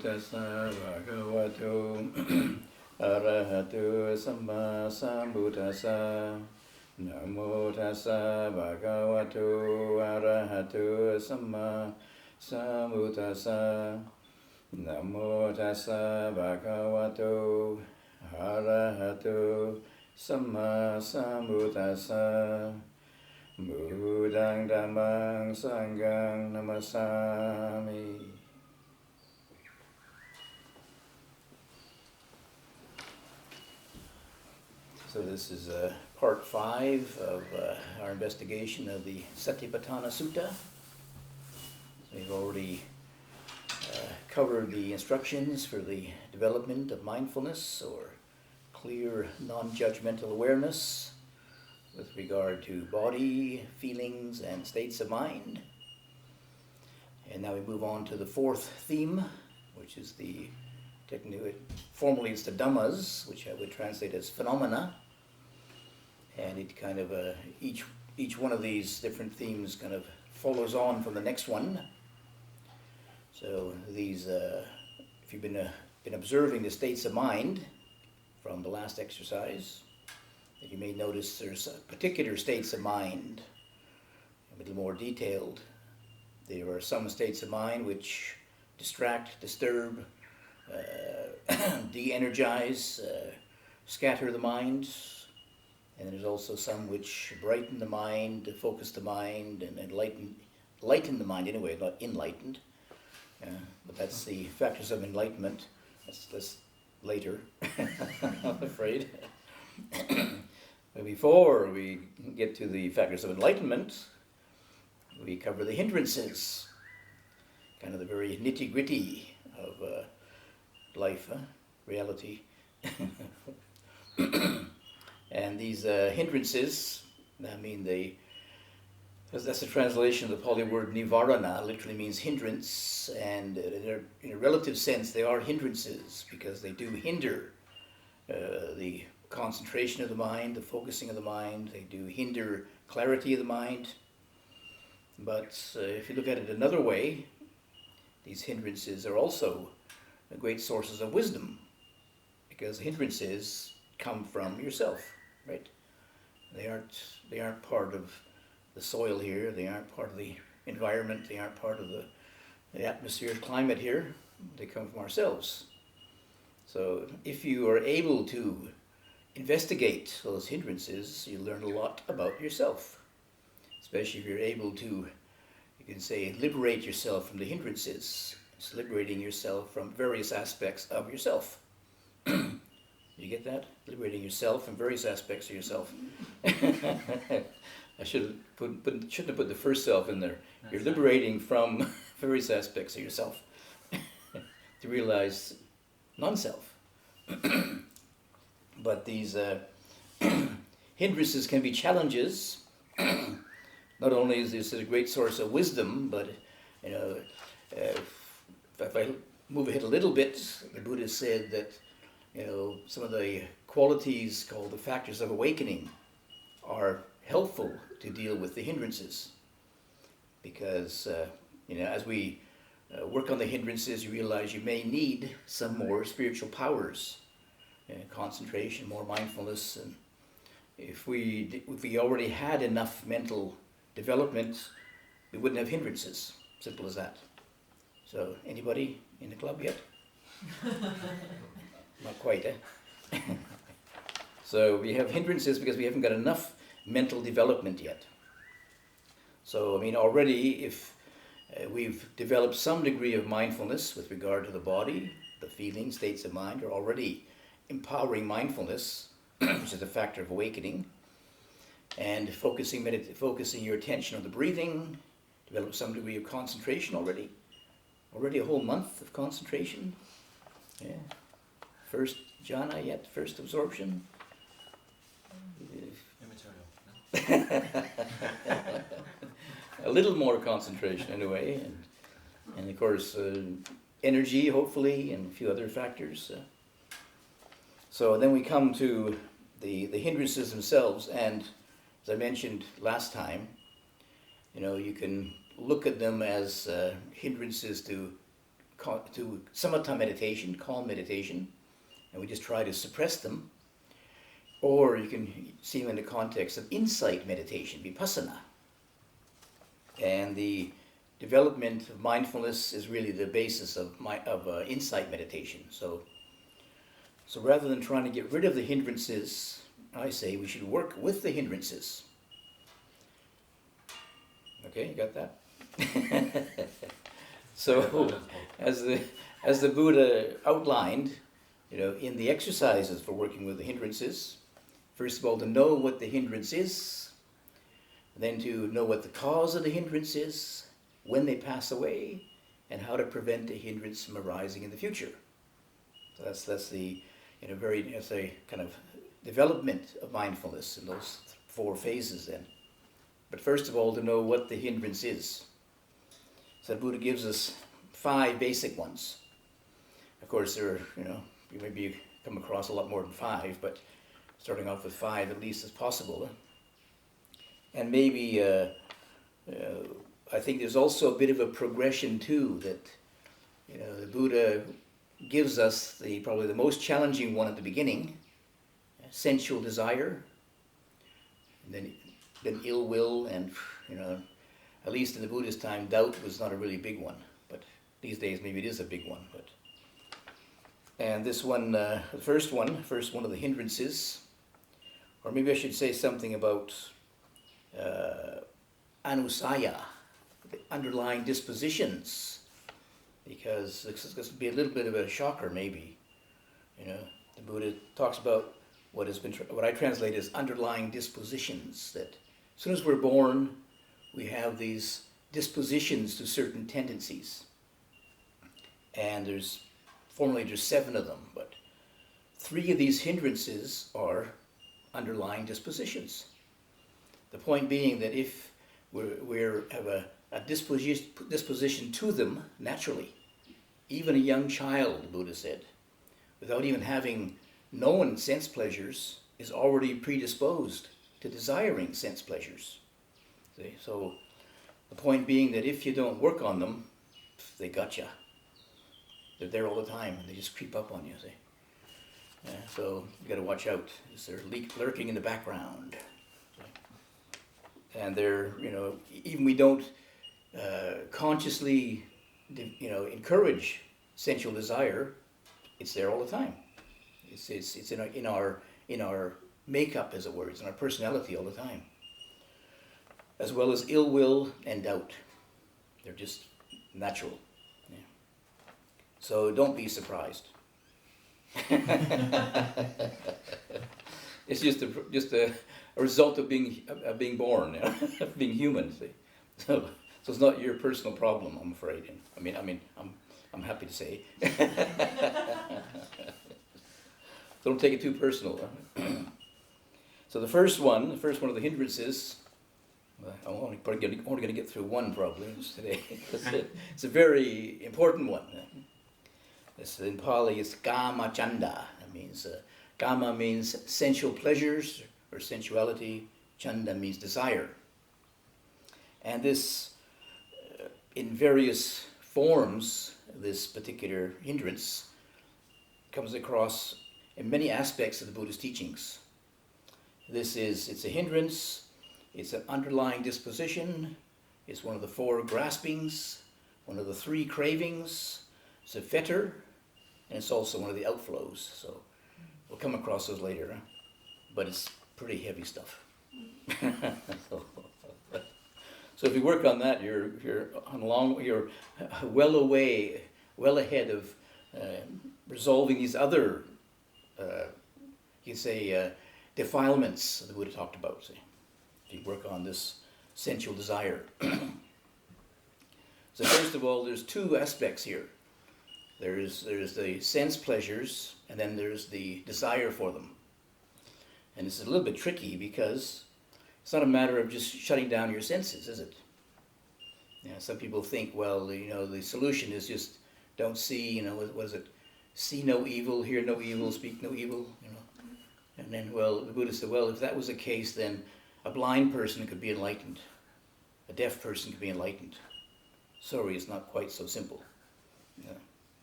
tassa bhagavato arahato samma sambuddhassa. Namo tassa bhagavato arahato samma sambuddhassa. Namo tassa bhagavato arahato samma sambuddhassa. Buddhang dhammang sanghang namasami. So this is part 5 of our investigation of the Satipatthana Sutta. We've already covered the instructions for the development of mindfulness, or clear non-judgmental awareness with regard to body, feelings, and states of mind. And now we move on to the 4th theme, which is formally it's the Dhammas, which I would translate as phenomena. And it kind of, each one of these different themes kind of follows on from the next one. So these, if you've been observing the states of mind from the last exercise, you may notice there's particular states of mind, a little more detailed. There are some states of mind which distract, disturb, de-energize, scatter the mind. And there's also some which brighten the mind, focus the mind, and lighten the mind anyway, not enlightened. But that's the factors of enlightenment. That's later, I'm afraid. But before we get to the factors of enlightenment, we cover the hindrances, kind of the very nitty-gritty of life, reality. And these hindrances, I mean, that's a translation of the Pali word nivarana, literally means hindrance, and in a relative sense they are hindrances because they do hinder the concentration of the mind, the focusing of the mind. They do hinder clarity of the mind. But if you look at it another way, these hindrances are also great sources of wisdom, because hindrances come from yourself, right? They aren't part of the soil here. They aren't part of the environment. They aren't part of the atmosphere, climate here. They come from ourselves. So if you are able to investigate those hindrances, you learn a lot about yourself. Especially if you're able to, you can say, liberate yourself from the hindrances. It's liberating yourself from various aspects of yourself. You get that? Liberating yourself from various aspects of yourself. I shouldn't have put the first self in there. You're liberating from various aspects of yourself to realize non-self. But these hindrances can be challenges. Not only is this a great source of wisdom, but if I move ahead a little bit, the Buddha said that some of the qualities called the factors of awakening are helpful to deal with the hindrances, because as we work on the hindrances, you realize you may need some more spiritual powers, concentration, more mindfulness. And if we already had enough mental development, we wouldn't have hindrances. Simple as that. So, anybody in the club yet? Not quite, eh? So we have hindrances because we haven't got enough mental development yet. So, I mean, already if we've developed some degree of mindfulness with regard to the body, the feelings, states of mind, are already empowering mindfulness, which is a factor of awakening, and focusing your attention on the breathing, develop some degree of concentration already. Already a whole month of concentration. Yeah. First jhana yet, first absorption. Immaterial, no? A little more concentration anyway, and of course energy hopefully, and a few other factors. So then we come to the hindrances themselves, and as I mentioned last time, you can look at them as hindrances to samatha meditation, calm meditation, and we just try to suppress them. Or you can see them in the context of insight meditation, vipassana. And the development of mindfulness is really the basis of insight meditation. So rather than trying to get rid of the hindrances, I say we should work with the hindrances. Okay, you got that? So, as the Buddha outlined, in the exercises for working with the hindrances, first of all, to know what the hindrance is, then to know what the cause of the hindrance is, when they pass away, and how to prevent a hindrance from arising in the future. So that's the it's a kind of development of mindfulness in those 4 phases then. But first of all, to know what the hindrance is. So the Buddha gives us 5 basic ones. Of course, there are, you maybe come across a lot more than 5, but starting off with 5 at least is possible. And maybe, I think there's also a bit of a progression too, that, the Buddha gives us probably the most challenging one at the beginning, sensual desire, and then ill will, and, at least in the Buddha's time, doubt was not a really big one, but these days maybe it is a big one. And this one, the first one of the hindrances, or maybe I should say something about anusaya, the underlying dispositions, because this will be a little bit of a shocker maybe. The Buddha talks about what I translate as underlying dispositions, that as soon as we're born, we have these dispositions to certain tendencies. And there's 7 of them, but 3 of these hindrances are underlying dispositions. The point being that if we have a disposition to them naturally, even a young child, the Buddha said, without even having known sense pleasures, is already predisposed to desiring sense pleasures. See? So the point being that if you don't work on them, they got you. They're there all the time, and they just creep up on you. See? Yeah, so you got to watch out. They're lurking in the background, and they're even we don't consciously encourage sensual desire. It's there all the time. It's in our makeup, as it were. It's in our personality all the time. As well as ill will and doubt. They're just natural. Yeah. So don't be surprised. It's just a result of being born, of being human. See? So it's not your personal problem, I'm afraid. I'm happy to say. So don't take it too personal. So the first one of the hindrances, I'm only going to get through one probably today. It's a very important one. This in Pali is kama chanda. That means kama means sensual pleasures or sensuality. Chanda means desire. And this, in various forms, this particular hindrance comes across in many aspects of the Buddha's teachings. It's a hindrance. It's an underlying disposition. It's one of the 4 graspings, one of the 3 cravings. It's a fetter, and it's also one of the outflows. So we'll come across those later, huh? But it's pretty heavy stuff. So if you work on that, you're well ahead of resolving these other, defilements that the Buddha talked about. See? If you work on this sensual desire. So first of all, there's 2 aspects here. There's the sense pleasures, and then there's the desire for them. And it's a little bit tricky because it's not a matter of just shutting down your senses, is it? Some people think, well, the solution is just don't see, what is it? See no evil, hear no evil, speak no evil, And then, the Buddha said, well, if that was the case, then a blind person could be enlightened. A deaf person could be enlightened. Sorry, it's not quite so simple.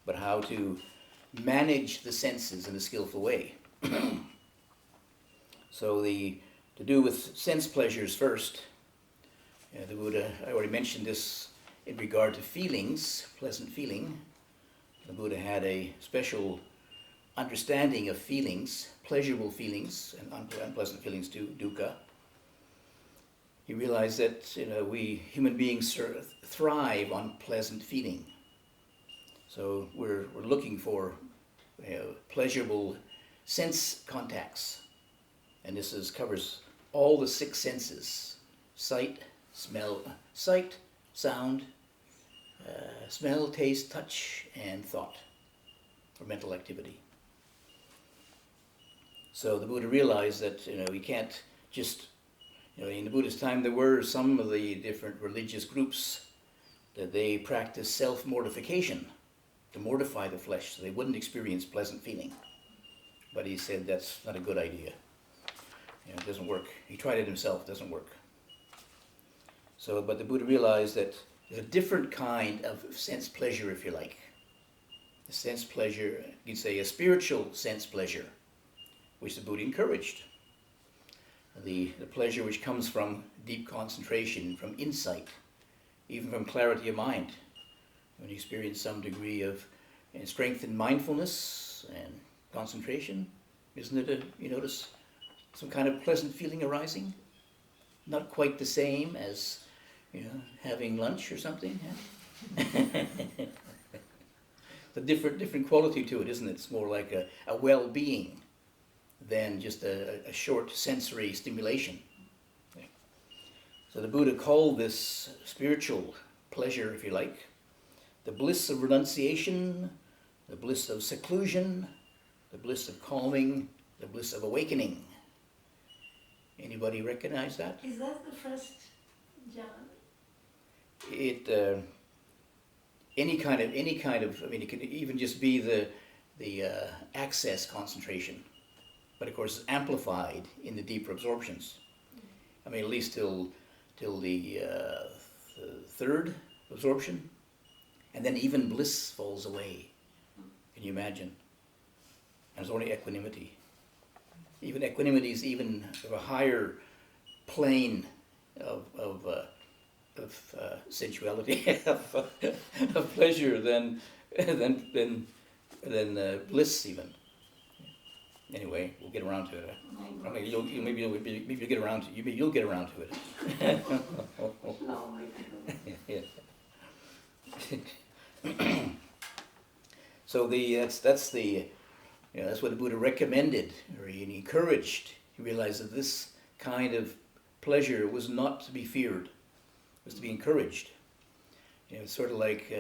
but how to manage the senses in a skillful way. So to do with sense pleasures first, the Buddha, I already mentioned this in regard to feelings, pleasant feeling. The Buddha had a special understanding of feelings, pleasurable feelings, and unpleasant feelings too, dukkha. He realized that we human beings thrive on pleasant feeling. So we're looking for pleasurable sense contacts, and this covers all the six senses: sight, sound, smell, taste, touch, and thought, or mental activity. So the Buddha realized that we can't just, in the Buddha's time there were some of the different religious groups that they practiced self-mortification, to mortify the flesh so they wouldn't experience pleasant feeling. But he said that's not a good idea. It doesn't work. He tried it himself, it doesn't work. So, but the Buddha realized that there's a different kind of sense pleasure, if you like. A sense pleasure, you'd say a spiritual sense pleasure, which the Buddha encouraged. The pleasure which comes from deep concentration, from insight, even from clarity of mind. When you experience some degree of strength in mindfulness and concentration, isn't it you notice some kind of pleasant feeling arising? Not quite the same as having lunch or something. It's a different quality to it, isn't it? It's more like a well-being than just a short sensory stimulation. Okay. So the Buddha called this spiritual pleasure, if you like, the bliss of renunciation, the bliss of seclusion, the bliss of calming, the bliss of awakening. Anybody recognize that? Is that the first jhana? Any kind of. I mean, it could even just be the access concentration, but of course it's amplified in the deeper absorptions. I mean, at least till the third absorption. And then even bliss falls away. Can you imagine? And there's only equanimity. Even equanimity is even of a higher plane of sensuality, of pleasure than bliss even. Anyway, we'll get around to it. Maybe you'll get around to it. You'll get around to it. No, I don't. So that's what the Buddha recommended, or he encouraged. He realized that this kind of pleasure was not to be feared, was to be encouraged. It's sort of like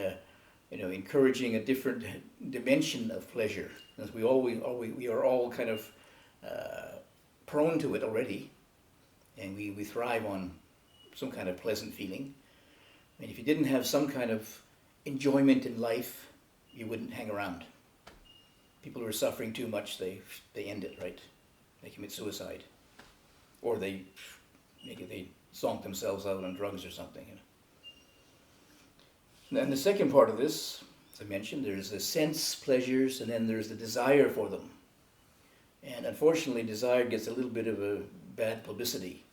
encouraging a different dimension of pleasure. As we are all kind of prone to it already, and we thrive on some kind of pleasant feeling. And if you didn't have some kind of enjoyment in life, you wouldn't hang around. People who are suffering too much, they end it, right? They commit suicide, or they zonk themselves out on drugs or something. And the second part of this, as I mentioned, there's the sense pleasures, and then there's the desire for them. And unfortunately, desire gets a little bit of a bad publicity,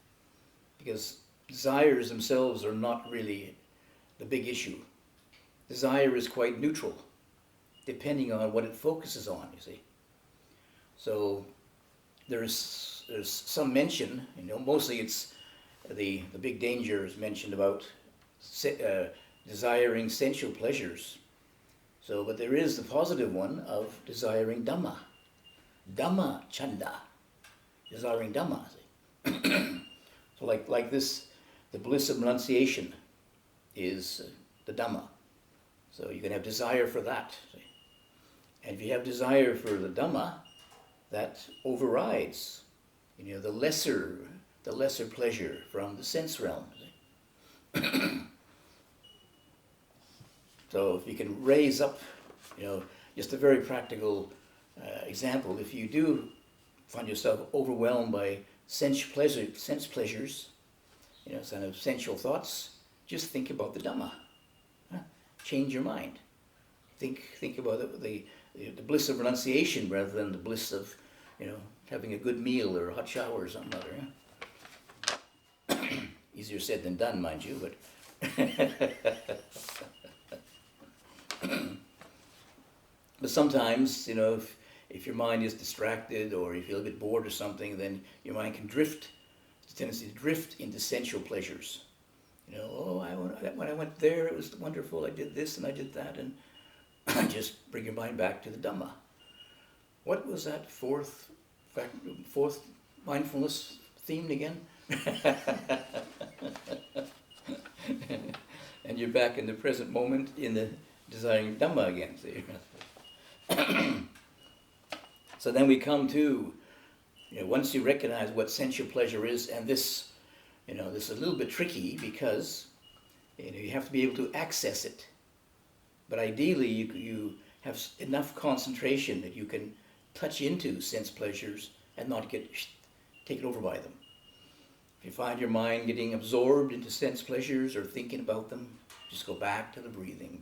because desires themselves are not really the big issue. Desire is quite neutral, depending on what it focuses on, you see. So there's some mention, mostly it's the big danger is mentioned about desiring sensual pleasures. So, but there is the positive one of desiring Dhamma. Dhamma chanda, desiring Dhamma. So like this, the bliss of renunciation is the Dhamma. So you can have desire for that. See? And if you have desire for the Dhamma, that overrides, the lesser pleasure from the sense realm. So if you can raise up, just a very practical example, if you do find yourself overwhelmed by sense pleasures, kind of sensual thoughts, just think about the Dhamma. Change your mind. think about the bliss of renunciation rather than the bliss of, having a good meal or a hot shower or something other. Yeah? Easier said than done, mind you, but but sometimes, if your mind is distracted or you feel a bit bored or something, then your mind can drift. It's a tendency to drift into sensual pleasures. When I went there, it was wonderful. I did this and I did that, and just bring your mind back to the Dhamma. What was that fourth mindfulness theme again? And you're back in the present moment in the desiring Dhamma again. See? So then we come to, once you recognize what sensual pleasure is, and this is a little bit tricky because, you have to be able to access it. But ideally, you have enough concentration that you can touch into sense pleasures and not get taken over by them. If you find your mind getting absorbed into sense pleasures or thinking about them, just go back to the breathing,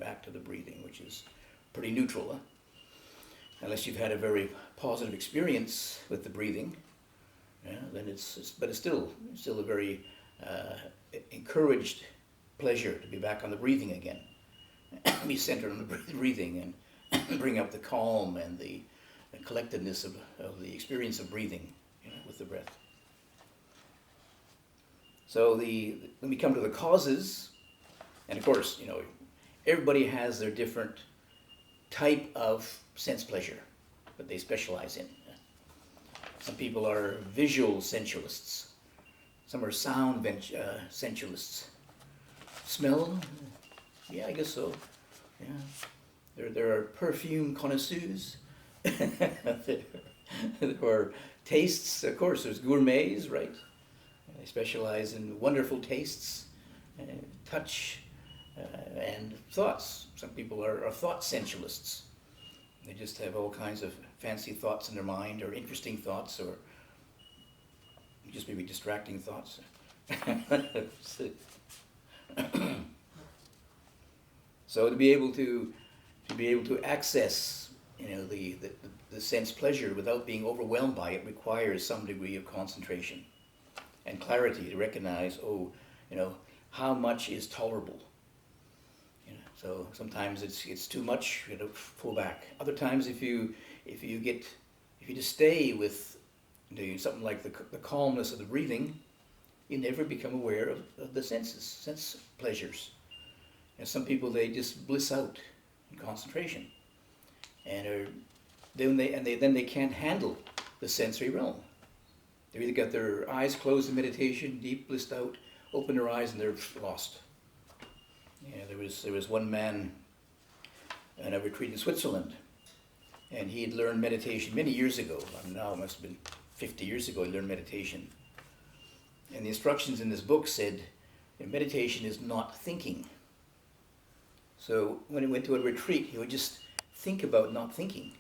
which is pretty neutral. Huh? Unless you've had a very positive experience with the breathing, then it's still a very encouraged pleasure to be back on the breathing again. Be centered on the breathing and bring up the calm and the collectedness of the experience of breathing, with the breath. So when we come to the causes, and of course, everybody has their different type of sense pleasure that they specialize in. Some people are visual sensualists. Some are sound sensualists. Smell? Yeah, I guess so. Yeah. There are perfume connoisseurs. There are tastes, of course. There's gourmets, right? They specialize in wonderful tastes, touch, and thoughts. Some people are thought sensualists. They just have all kinds of fancy thoughts in their mind, or interesting thoughts, or just maybe distracting thoughts. So to be able to access, the sense pleasure without being overwhelmed by it requires some degree of concentration and clarity to recognize, how much is tolerable. So sometimes it's too much, pull back. Other times, if you just stay with something like the calmness of the breathing, you never become aware of the sense pleasures. And some people, they just bliss out in concentration, and then they can't handle the sensory realm. They've either got their eyes closed in meditation, deep blissed out, open their eyes, and they're lost. Yeah, there was one man in a retreat in Switzerland, and he had learned meditation many years ago. Now it must have been 50 years ago he learned meditation. And the instructions in this book said, meditation is not thinking. So when he went to a retreat, he would just think about not thinking.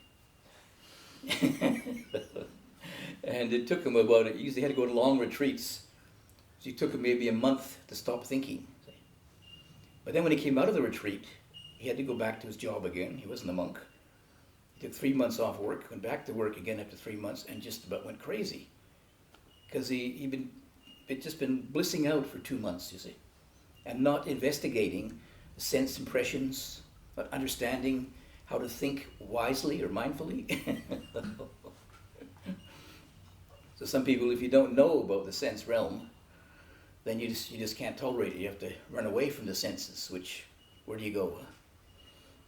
And it took him he usually had to go to long retreats. So it took him maybe a month to stop thinking. But then when he came out of the retreat, he had to go back to his job again. He wasn't a monk. He took 3 months off work, went back to work again after 3 months, and just about went crazy. Because he'd just been blissing out for 2 months, you see, and not investigating the sense impressions, not understanding how to think wisely or mindfully. So some people, if you don't know about the sense realm, then you just can't tolerate it. You have to run away from the senses. Where do you go?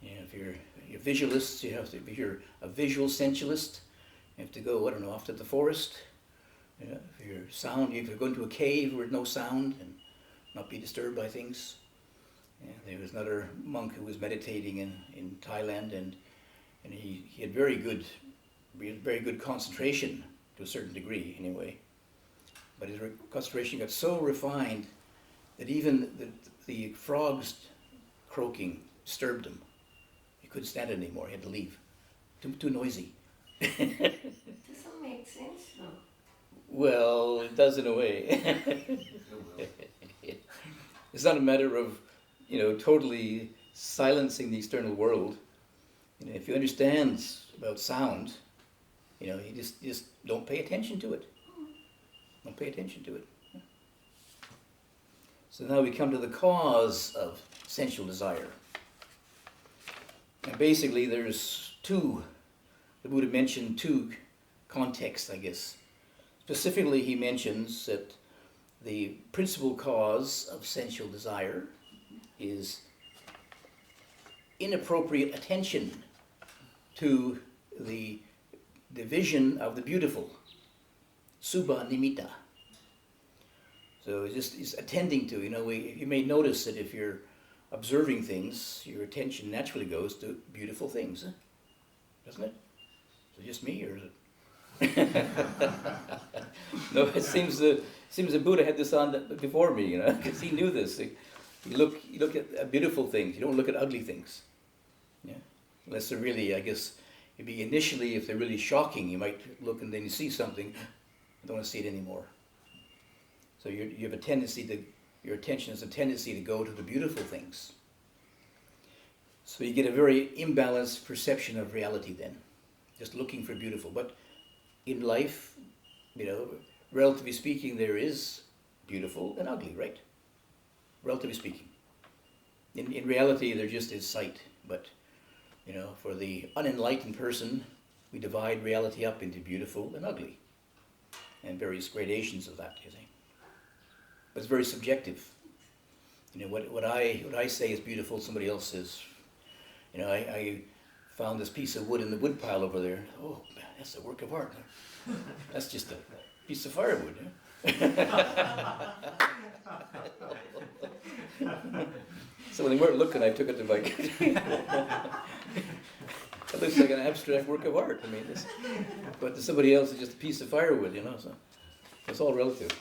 If you're visualists, if you're a visual sensualist, you have to go, off to the forest. If you're sound, you have to go into a cave where there's no sound and not be disturbed by things. There was another monk who was meditating in Thailand, and he had very good concentration to a certain degree, anyway. But his concentration got so refined that even the frogs croaking disturbed him. He couldn't stand it anymore. He had to leave. Too noisy. Doesn't make sense, though. Well, it does in a way. It's not a matter of, totally silencing the external world. If you understand about sound, you just don't pay attention to it. Don't pay attention to it. So now we come to the cause of sensual desire. And basically there's the Buddha mentioned two contexts, I guess. Specifically, he mentions that the principal cause of sensual desire is inappropriate attention to the vision of the beautiful, subha nimitta. So it's attending to, you may notice that if you're observing things, your attention naturally goes to beautiful things, doesn't it? Is it just me, or is it? No, it seems the Buddha had this on before me, because he knew this. You look at beautiful things. You don't look at ugly things. Yeah, unless they're really, I guess, maybe initially, if they're really shocking, you might look and then you see something. I don't want to see it anymore. So you have a tendency your attention has a tendency to go to the beautiful things. So you get a very imbalanced perception of reality then, just looking for beautiful. But in life, relatively speaking, there is beautiful and ugly, right? Relatively speaking. In reality, there just is sight. But, for the unenlightened person, we divide reality up into beautiful and ugly, and various gradations of that, you see. But it's very subjective. What I say is beautiful, somebody else says, I found this piece of wood in the wood pile over there. Oh, that's a work of art. That's just a piece of firewood. So when they weren't looking, I took it to my... It looks like an abstract work of art. But to somebody else, it's just a piece of firewood, so it's all relative.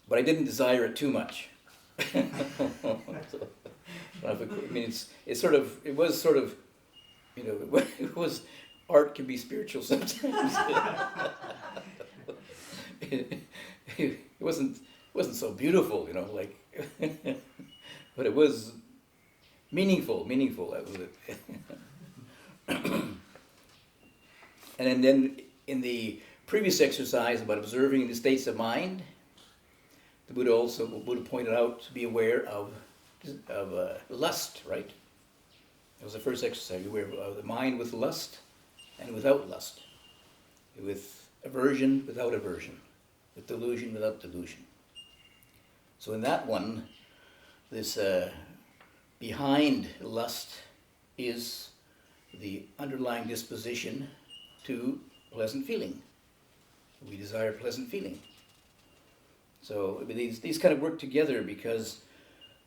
But I didn't desire it too much. It was art can be spiritual sometimes. It wasn't so beautiful, but it was meaningful. That was it. And then in the previous exercise about observing the states of mind, the Buddha pointed out to be aware of lust, right? That was the first exercise, aware of the mind with lust and without lust, with aversion without aversion, with delusion without delusion. So in that one, this behind lust is the underlying disposition to pleasant feeling. We desire pleasant feeling. So these kind of work together, because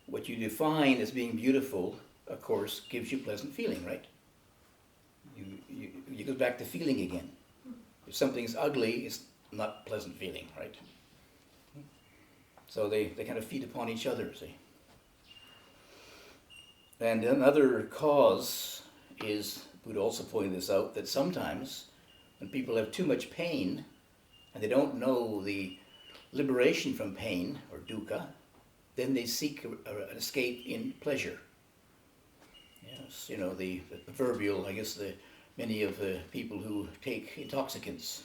what you define as being beautiful, of course, gives you pleasant feeling, right? You go back to feeling again. If something's ugly, it's not pleasant feeling, right? So they kind of feed upon each other, see? And another cause is, Buddha also pointed this out, that sometimes when people have too much pain and they don't know the liberation from pain, or dukkha, then they seek an escape in pleasure. Yes, the proverbial, I guess, many of the people who take intoxicants,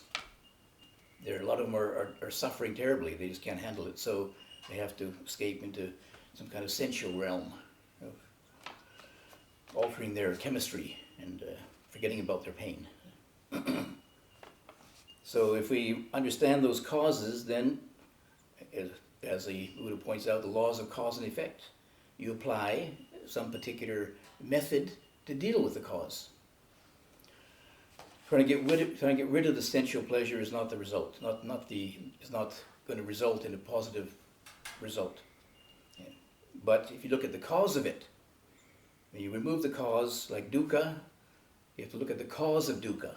a lot of them are suffering terribly. They just can't handle it, so they have to escape into some kind of sensual realm, altering their chemistry and forgetting about their pain. So if we understand those causes, then, as the Buddha points out, the laws of cause and effect, you apply some particular method to deal with the cause. Trying to get rid of the sensual pleasure is not the result. It's not going to result in a positive result. Yeah. But if you look at the cause of it, when you remove the cause, like dukkha, you have to look at the cause of dukkha.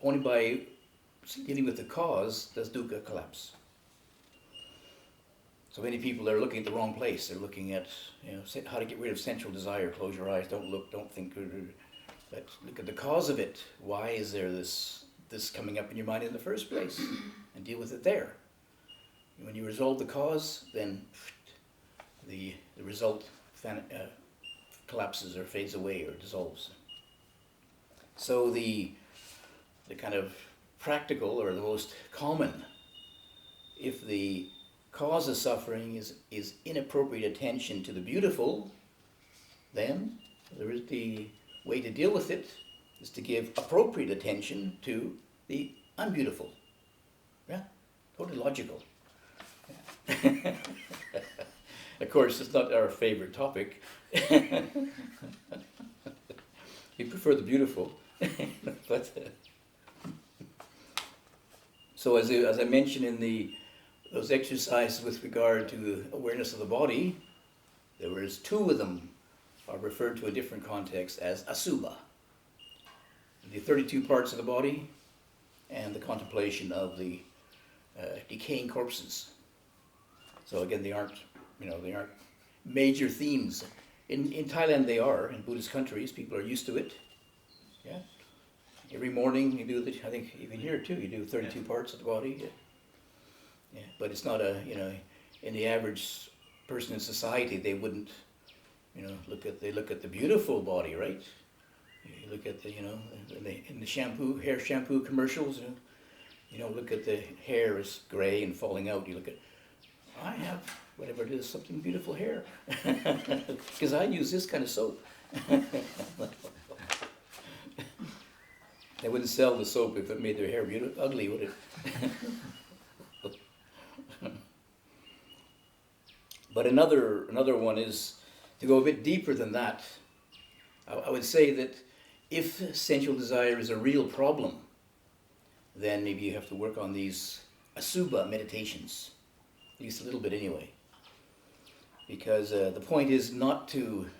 Only by dealing with the cause does dukkha collapse. So many people are looking at the wrong place. They're looking at how to get rid of sensual desire. Close your eyes. Don't look. Don't think. But look at the cause of it. Why is there this coming up in your mind in the first place? And deal with it there. When you resolve the cause, then the result collapses or fades away or dissolves. So the kind of practical or the most common, if the cause of suffering is inappropriate attention to the beautiful, then the way to deal with it is to give appropriate attention to the unbeautiful. Yeah, totally logical. Yeah. Of course, it's not our favorite topic. We prefer the beautiful. But, so as I mentioned in those exercises with regard to awareness of the body, there was two of them are referred to in different contexts as asubha. The 32 parts of the body and the contemplation of the decaying corpses. So again, they aren't major themes. In Thailand they are, in Buddhist countries, people are used to it. Yeah. Every morning you do I think even here too, you do 32 parts of the body. Yeah. Yeah. But it's not in the average person in society, they wouldn't, they look at the beautiful body, right? You look at in the hair shampoo commercials, look at the hair is gray and falling out. You look at, I have, whatever it is, something beautiful hair. Because I use this kind of soap. They wouldn't sell the soap if it made their hair ugly, would it? But another one is to go a bit deeper than that. I would say that if sensual desire is a real problem, then maybe you have to work on these asubha meditations, at least a little bit anyway. Because the point is not to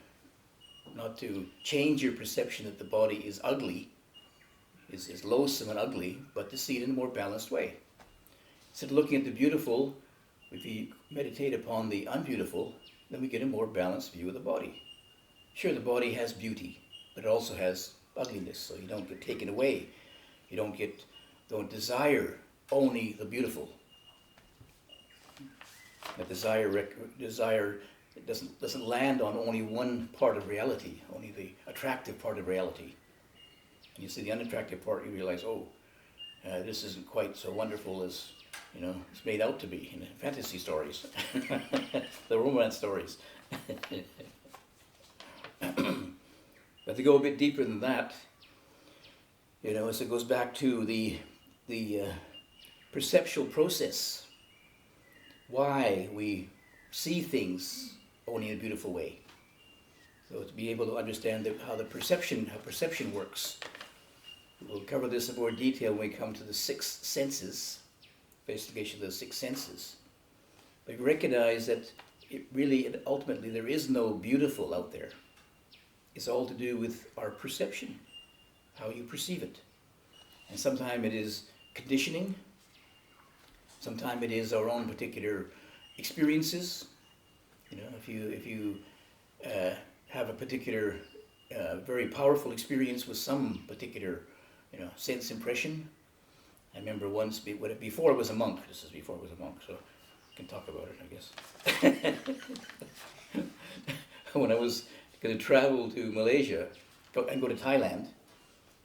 change your perception that the body is ugly, is loathsome and ugly, but to see it in a more balanced way. Instead of looking at the beautiful, if you meditate upon the unbeautiful, then we get a more balanced view of the body. Sure, the body has beauty, but it also has ugliness, so you don't get taken away. You don't desire only the beautiful. The desire doesn't land on only one part of reality, only the attractive part of reality. And you see the unattractive part, you realize, this isn't quite so wonderful as it's made out to be in the fantasy stories, the romance stories. But to go a bit deeper than that, as it goes back to the perceptual process, why we see things only in a beautiful way. So to be able to understand how perception works. We'll cover this in more detail when we come to the six senses, investigation of the six senses. But recognize that ultimately there is no beautiful out there. It's all to do with our perception, how you perceive it. And sometimes it is conditioning, sometimes it is our own particular experiences. If you have a particular very powerful experience with some particular sense impression. I remember once, before I was a monk, this is before I was a monk, so I can talk about it, I guess. When I was going to travel to Malaysia and go to Thailand,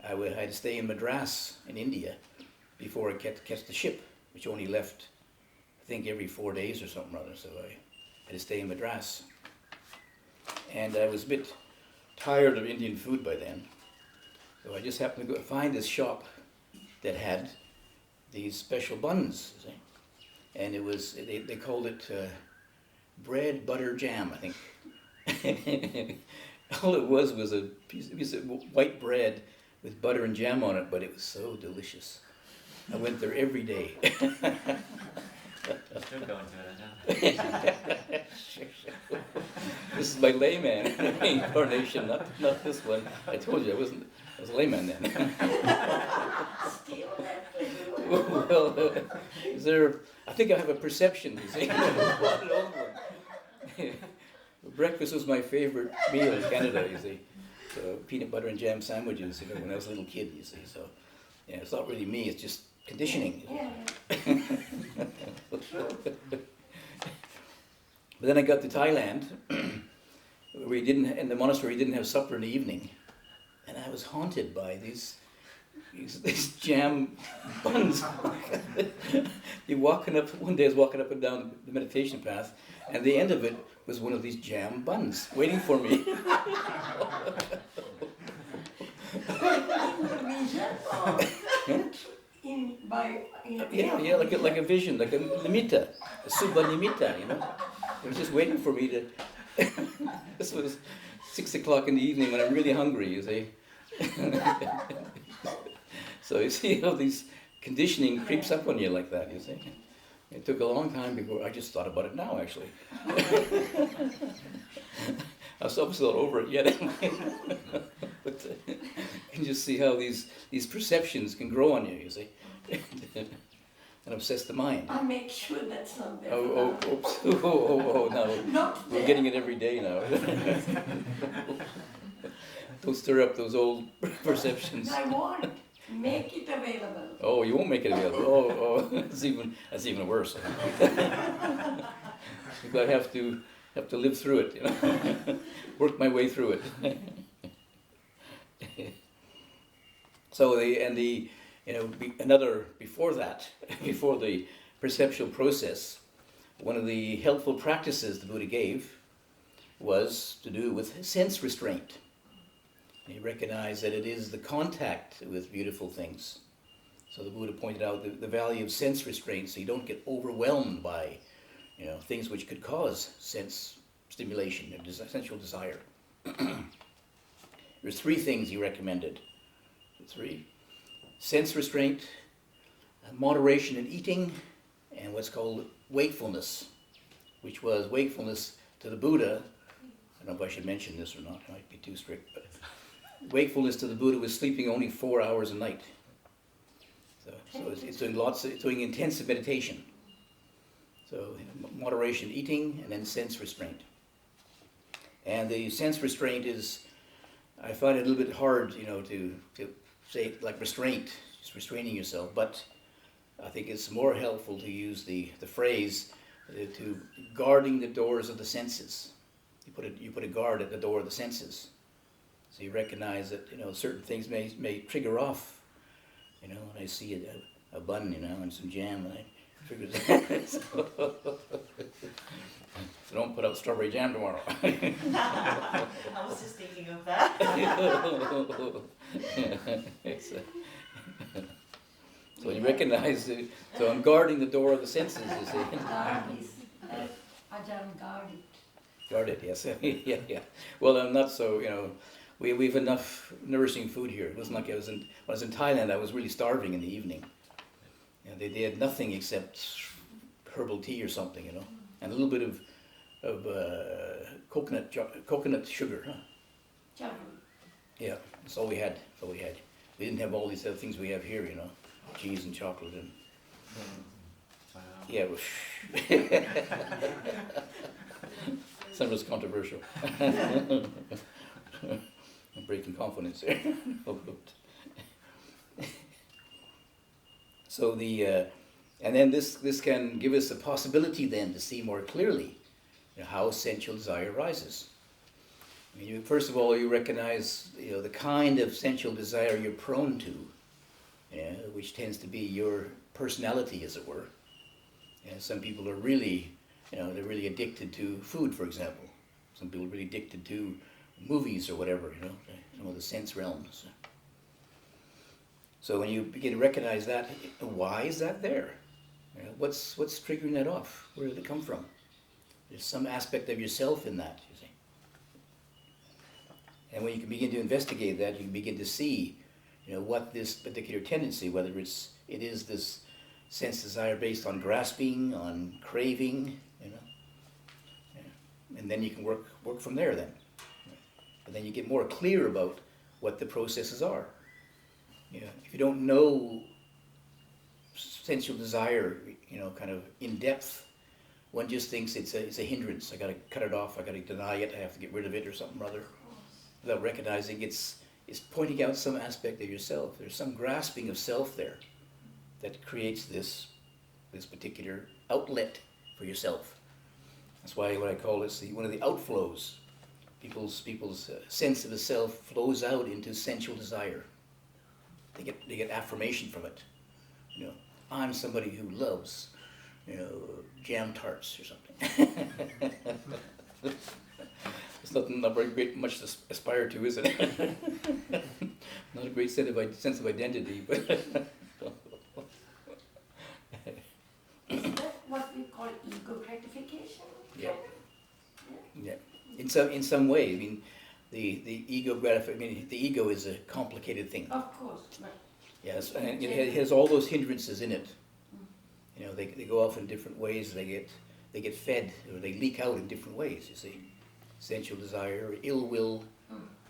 I had to stay in Madras in India before I catch the ship, which only left, I think, every 4 days or something or other, so I had to stay in Madras. And I was a bit tired of Indian food by then, so I just happened to go find this shop that had these special buns, you see? And it was, they called it bread, butter, jam, I think. All it was a piece of white bread with butter and jam on it, but it was so delicious. I went there every day. Still going to it, huh? This is my layman incarnation, not this one. I told you I was a layman then. Steal that. Well, I think I have a perception, you see. An old one. Breakfast was my favorite meal in Canada, you see. So peanut butter and jam sandwiches, when I was a little kid, you see. So, it's not really me, it's just conditioning. Yeah. But then I got to Thailand. in the monastery, we didn't have supper in the evening, and I was haunted by these jam buns. You're walking up. One day I was walking up and down the meditation path, and the end of it was one of these jam buns waiting for me. Yeah, like a vision, like a nimitta, a subha nimitta, you know. It was just waiting for me to. This was 6 o'clock in the evening when I'm really hungry, you see. So you see how these conditioning creeps up on you like that, you see. It took a long time before I just thought about it now, actually. I'm still not over it yet. But you can just see how these perceptions can grow on you, you see. And obsess the mind. I make sure that's not there. Oh, no. Not We're there. getting it every day now. Don't stir up those old perceptions. I won't. Make it available. Oh, you won't make it available. Oh, that's even worse. I have to live through it, you know. Work my way through it. So before that, before the perceptual process, one of the helpful practices the Buddha gave was to do with sense restraint. He recognized that it is the contact with beautiful things. So the Buddha pointed out the value of sense restraint, so you don't get overwhelmed by, things which could cause sense stimulation and sensual desire. There's 3 things he recommended. 3: sense restraint, moderation in eating, and what's called wakefulness, which was wakefulness to the Buddha. I don't know if I should mention this or not, it might be too strict, but wakefulness to the Buddha was sleeping only 4 hours a night. So it's doing intensive meditation. So moderation in eating, and then sense restraint. And the sense restraint is, I find it a little bit hard, to say like restraint, just restraining yourself, but I think it's more helpful to use the phrase to guarding the doors of the senses. You put a guard at the door of the senses. So you recognize that, certain things may trigger off. When I see a bun, and some jam, and I trigger that. So don't put out strawberry jam tomorrow. I was just thinking of that. So you recognize, so I'm guarding the door of the senses, you see. Guard is, Ajahn guard it. Guard it, yes. Yeah. Well, I'm not so, we've enough nourishing food here. It wasn't like when I was in Thailand, I was really starving in the evening. They had nothing except herbal tea or something, and a little bit of coconut sugar. Huh? Chocolate. Yeah, that's all we had. We didn't have all these other things we have here, cheese and chocolate and. Wow. Yeah, some was controversial. I'm breaking confidence there. So and then this can give us a possibility then to see more clearly how sensual desire arises. First of all, you recognize the kind of sensual desire you're prone to, which tends to be your personality, as it were. Some people are really, they're really addicted to food, for example. Some people are really addicted to movies or whatever, some of the sense realms. So when you begin to recognize that, why is that there? What's triggering that off? Where did it come from? There's some aspect of yourself in that, you see. And when you can begin to investigate that, you can begin to see, what this particular tendency, whether it is this sense desire based on grasping, on craving, and then you can work from there then. And then you get more clear about what the processes are. If you don't know sensual desire, kind of in depth, one just thinks it's a hindrance. I got to cut it off. I got to deny it. I have to get rid of it or something or other. Without recognizing it's pointing out some aspect of yourself. There's some grasping of self there that creates this particular outlet for yourself. That's why what I call this one of the outflows people's sense of the self flows out into sensual desire. They get affirmation from it. You know, I'm somebody who loves, you know, jam tarts or something. It's not very great, much to aspire to, is it? Not a great sense of identity, but Is that what we call ego gratification? yeah. Yeah. In some way, I mean, the ego I mean, the ego is a complicated thing. Of course, but Yes, and it has all those hindrances in it. You know, they go off in different ways. They get fed, or they leak out in different ways. You see, sensual desire, ill will,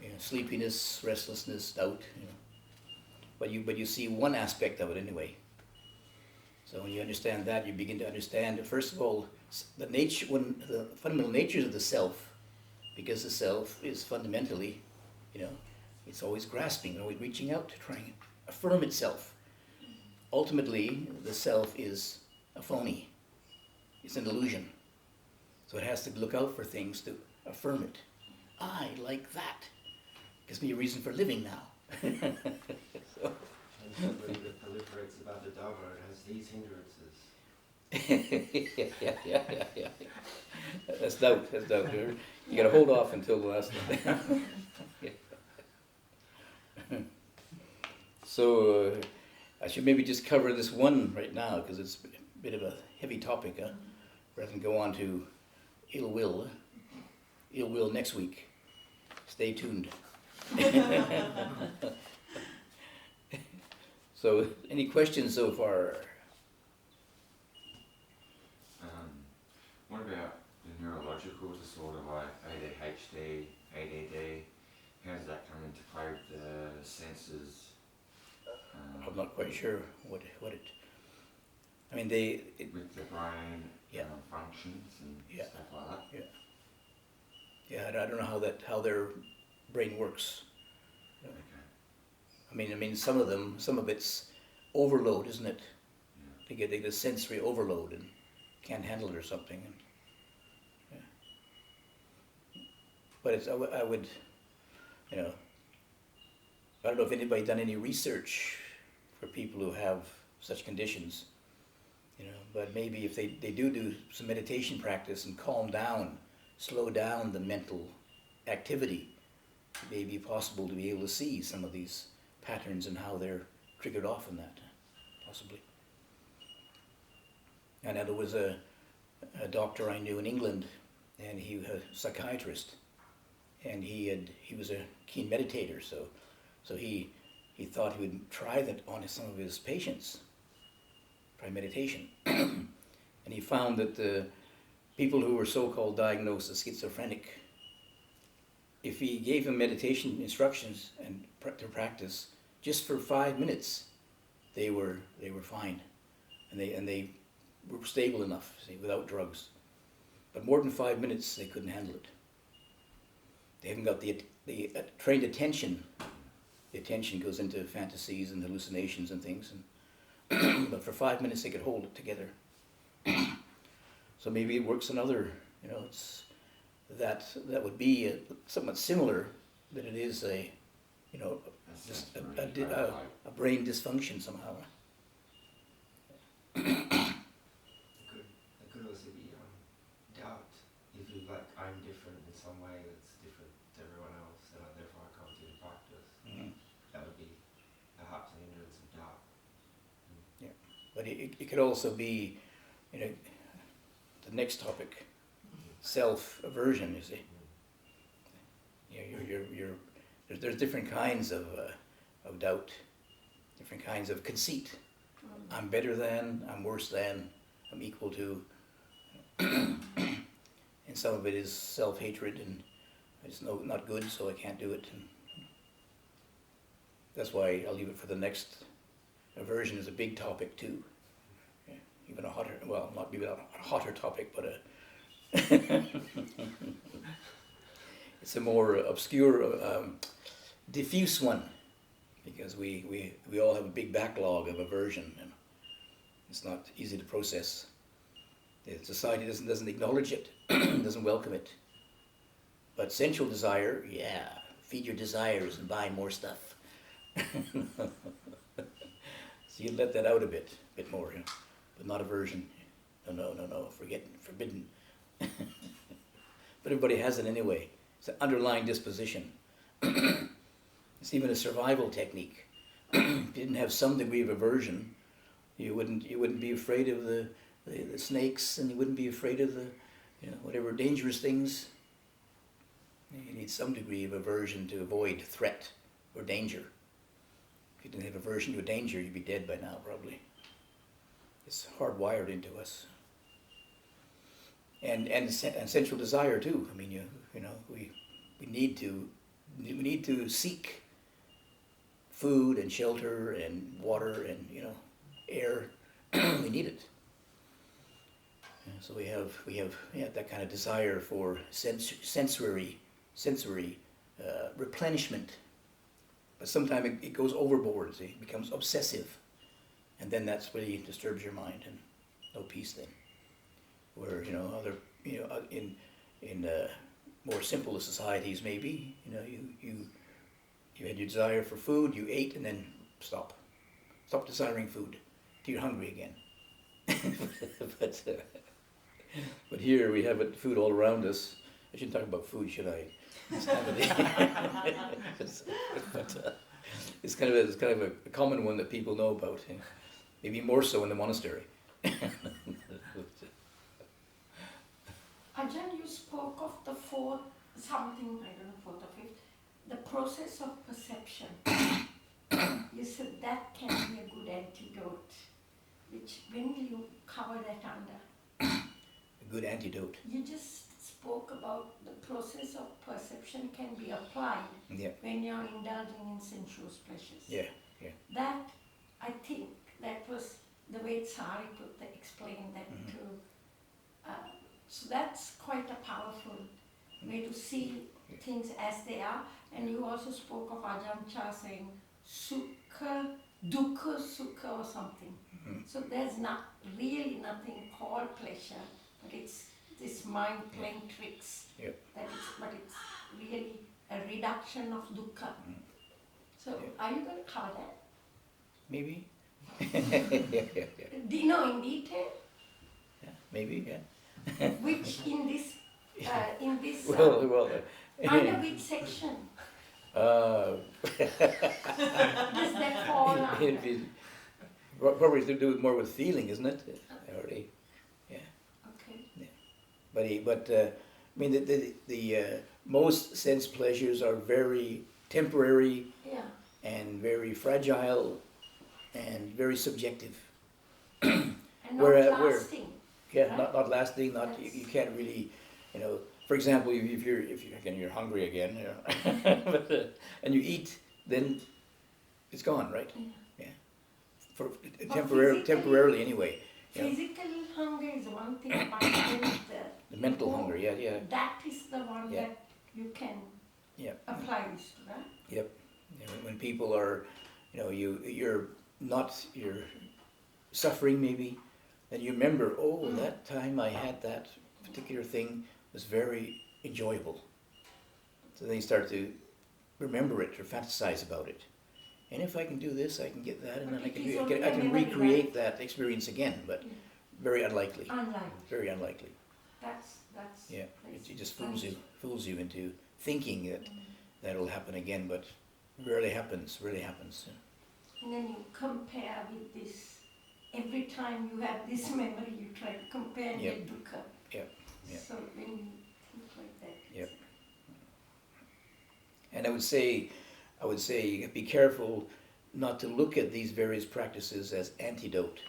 you know, sleepiness, restlessness, doubt. You know, but you see one aspect of it anyway. So when you understand that, you begin to understand, first of all, the fundamental natures of the self, because the self is fundamentally, you know, it's always grasping, always reaching out to try and affirm itself. Ultimately, the self is a phony. It's an illusion. So it has to look out for things to affirm it. I like that. Gives me a reason for living now. So. And somebody that proliferates about the Dharma has these hindrances. Yeah. That's doubt. You got to hold off until the last one. So I should maybe just cover this one right now because it's a bit of a heavy topic, rather than go on to ill will. Ill will next week. Stay tuned. So, any questions so far? What about the neurological disorder like ADHD, ADD? How does that come into play with the senses? I'm not quite sure what it. I mean, with the brain yeah. Functions and Yeah. stuff like that. Yeah, I don't know how their brain works. Okay. I mean, some of it's overload, isn't it? Yeah. They get a sensory overload and can't handle it or something. And, yeah. But I would, you know, I don't know if anybody's done any research for people who have such conditions, you know, but maybe if they do some meditation practice and calm down, slow down the mental activity, it may be possible to be able to see some of these patterns and how they're triggered off in that, possibly. And there was a doctor I knew in England, and he was a psychiatrist, and he was a keen meditator, so he thought he would try that on some of his patients, try meditation. And he found that the people who were so-called diagnosed as schizophrenic, if he gave them meditation instructions and to practice just for 5 minutes, they were fine, and they were stable enough, see, without drugs. But more than 5 minutes, they couldn't handle it. They haven't got the trained attention. The attention goes into fantasies and hallucinations and things, and but for 5 minutes they could hold it together. So maybe it works another, you know, it's that would be somewhat similar, that it is a, you know, just a brain dysfunction somehow. It could also be doubt. If you like, I'm different in some way that's different to everyone else, and therefore I can't do the practice. Mm-hmm. That would be perhaps an hindrance of doubt. Yeah, but it could also be, you know, the next topic, self-aversion. You see, there's different kinds of doubt, different kinds of conceit. I'm better than, I'm worse than, I'm equal to. And some of it is self-hatred, and it's not good, so I can't do it. And that's why I'll leave it for the next. Aversion is a big topic too. Yeah, even a hotter, well, not even a hotter topic, but it's a more obscure, diffuse one, because we all have a big backlog of aversion, and it's not easy to process. The society doesn't acknowledge it, doesn't welcome it. But sensual desire, yeah, feed your desires and buy more stuff. So you let that out a bit more, you know, but not aversion. No, forbidden. But everybody has it anyway. It's an underlying disposition. It's even a survival technique. If you didn't have some degree of aversion, you wouldn't be afraid of the snakes, and you wouldn't be afraid of the, you know, whatever dangerous things. You need some degree of aversion to avoid threat or danger. If you didn't have aversion to a danger, you'd be dead by now, probably. It's hardwired into us. And sensual desire too. I mean, you know, we need to seek food and shelter and water and, you know, air. We need it. And so we have that kind of desire for sensory replenishment. But sometimes it goes overboard. See? It becomes obsessive, and then that's really disturbs your mind, and no peace then. Where, you know, in more simple societies, maybe, you know, you had your desire for food, you ate, and then stop desiring food till you're hungry again. But here we have food all around us. I shouldn't talk about food, should I? It's kind of a common one that people know about, you know? Maybe more so in the monastery. Ajahn, you spoke of the fourth something, I don't know, fourth or fifth, the process of perception. You said that can be a good antidote. Which, when will you cover that under? A good antidote. You just spoke about the process of perception can be applied when you're indulging in sensuous pleasures. Yeah. That, I think, that was the way Sari explained that too. So that's quite a powerful way to see things as they are. And you also spoke of Ajahn Chah saying sukha, dukkha, sukha or something. Mm-hmm. So there's not really nothing called pleasure, but it's this mind playing tricks. Yep. But it's really a reduction of dukkha. Mm. So are you going to cover that? Maybe. Do you know in detail? Yeah, maybe, yeah. Which in this well, under which section? Does that fall under? Probably to do more with feeling, isn't it? Already, yeah. Okay. Yeah. But I mean, the most sense pleasures are very temporary, and very fragile, and very subjective. And not lasting. Yeah, right? not lasting. You can't really, you know. For example, if you're hungry again, you know, and you eat, then it's gone, right? Yeah. For temporarily anyway. Physical hunger is one thing, but then the mental hunger, yeah. That is the one that you can apply this to, right? Yep. You know, when people are, you know, you're suffering maybe, then you remember, that time I had that particular thing was very enjoyable. So then you start to remember it or fantasize about it. And if I can do this, I can get that, and then I can recreate that experience again, but very unlikely. Very unlikely. That's It just fools you into thinking that that'll happen again, but rarely happens. And then you compare with this. Every time you have this memory, you try to compare and get dukkha. Yep. So when you think like that. Yep. And I would say be careful not to look at these various practices as antidote.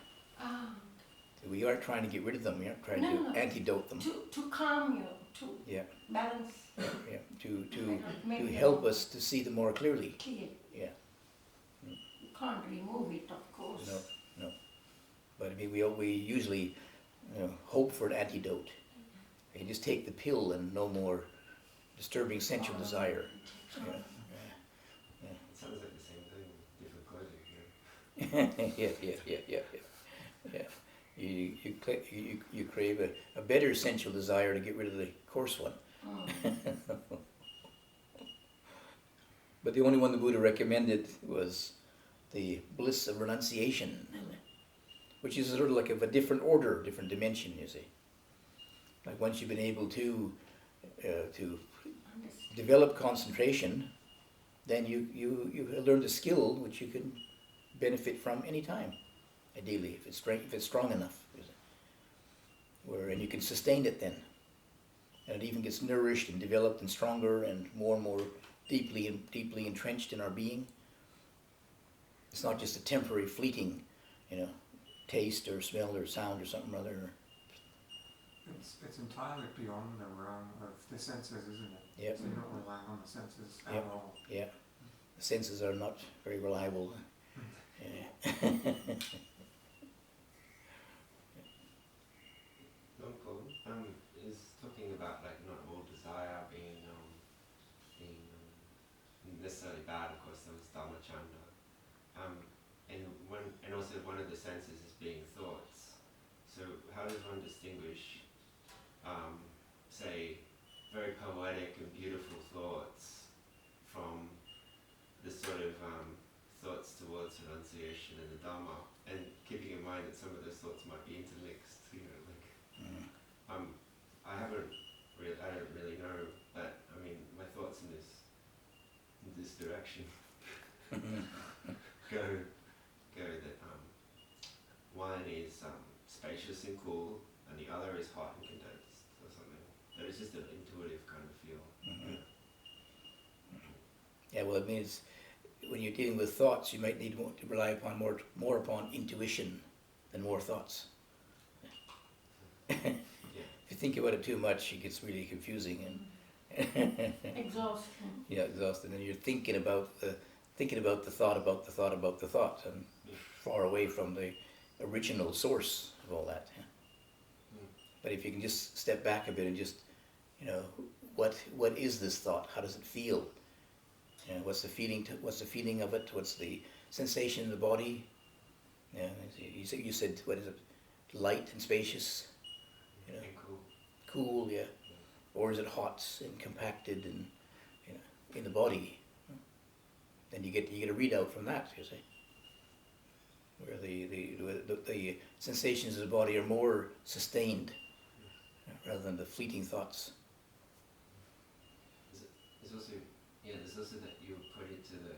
We aren't trying to get rid of them. We aren't trying to antidote them. To calm you, to balance. Yeah. To help us to see them more clearly. Yeah. You can't remove it, of course. No. But I mean, we usually hope for an antidote. You can just take the pill and no more disturbing sensual desire. It sounds like the same thing, different pleasure. Yeah. You crave a better sensual desire to get rid of the coarse one. But the only one the Buddha recommended was the bliss of renunciation, which is sort of like of a different order, different dimension, you see. Like once you've been able to develop concentration, then you learn a skill which you can benefit from any time, ideally, if it's strong enough. And you can sustain it then. And it even gets nourished and developed and stronger and more deeply entrenched in our being. It's not just a temporary, fleeting, taste or smell or sound or something or other. It's entirely beyond the realm of the senses, isn't it? Yep. So you're not relying on the senses at Yep. all. Yeah. The senses are not very reliable. No problem. Is talking about like not all desire being necessarily bad. Of course, there was Dhammachanda, and also one of the senses is being thoughts. So how does one distinguish, say, very poetic and beautiful thoughts from the sort of thoughts towards renunciation and the Dhamma, and keeping in mind that some of those thoughts might be intermixed, I don't really know, but I mean, my thoughts in this direction go that one is spacious and cool, and the other is hot and condensed, or something. But it's just an intuitive kind of feel. Mm-hmm. Yeah, well, it means when you're dealing with thoughts, you might need to rely upon more upon intuition than more thoughts. If you think about it too much, it gets really confusing and Exhausting. yeah, exhausted. And you're thinking about the thought about the thought about the thought, and far away from the original source of all that. Yeah. But if you can just step back a bit and just, what is this thought? How does it feel? What's the feeling of it? What's the sensation in the body? Yeah, you said what is it? Light and spacious. And cool. Cool, yeah. Or is it hot and compacted and in the body? Then you get a readout from that, you see. Where the sensations of the body are more sustained rather than the fleeting thoughts. There's also that you put it to the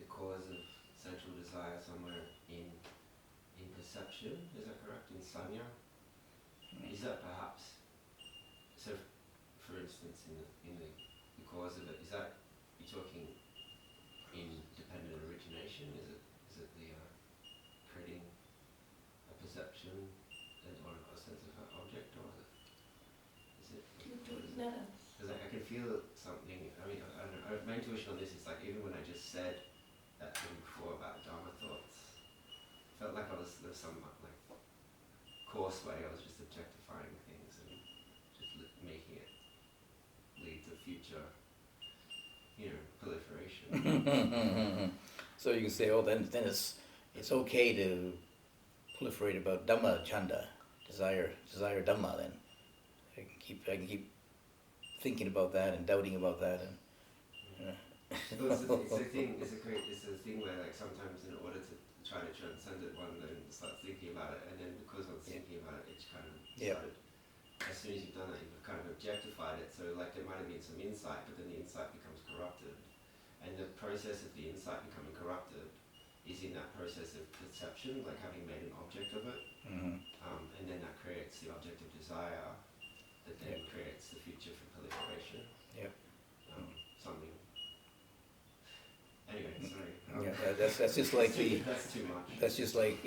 cause of sensual desire somewhere in perception. Is that correct? In sanya. Is that perhaps so? For instance, in the cause of it, is that you're talking in dependent origination? Is it the creating a perception or a sense of an object, or is it? Because I can feel something. I mean, I don't know. My intuition on this is like even when I just said that thing before about Dharma thoughts, felt like there's some like coarse way I was just objectifying things and just making it lead to future, proliferation. So you can say, then it's okay to proliferate about Dhamma Chanda, desire Dhamma. Then I can keep thinking about that and doubting about that, and It's a thing where like sometimes in order to try to transcend it, one then starts thinking about it, and then because I was thinking about it, it's kind of started. As soon as you've done it, you've kind of objectified it. So like there might have been some insight, but then the insight becomes corrupted, and the process of the insight becoming corrupted is in that process of perception, like having made an object of it, and then that creates the object of desire, that then creates the future for proliferation. Something. Anyway, sorry. That's just like that's too much. That's just like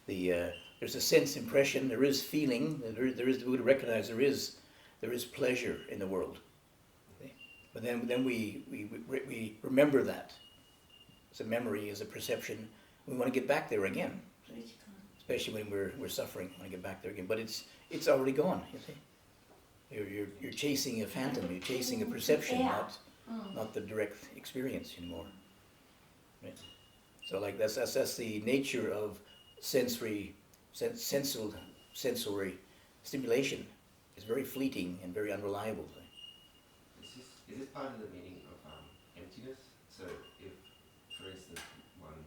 there's a sense impression. There is feeling. There is. We would recognize there is pleasure in the world. But then we remember that. It's a memory, as a perception. We want to get back there again, especially when we're suffering. We want to get back there again. But it's already gone. You see. You're chasing a phantom. You're chasing a perception, not the direct experience anymore. Right? So like that's the nature of sensory stimulation. It's very fleeting and very unreliable. Is this part of the meaning of emptiness. So if, for instance, one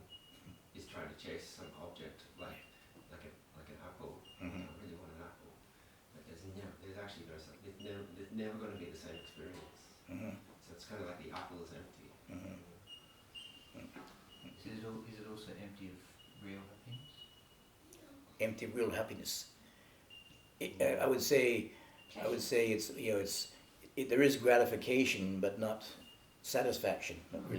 is trying to chase some object like an apple, I really want an apple, but there's actually no such, there's never going to be the same experience. So it's kind of like the apple is empty. Is it also empty of real happiness? Empty of real happiness. I would say it's, you know, there is gratification, but not satisfaction. Not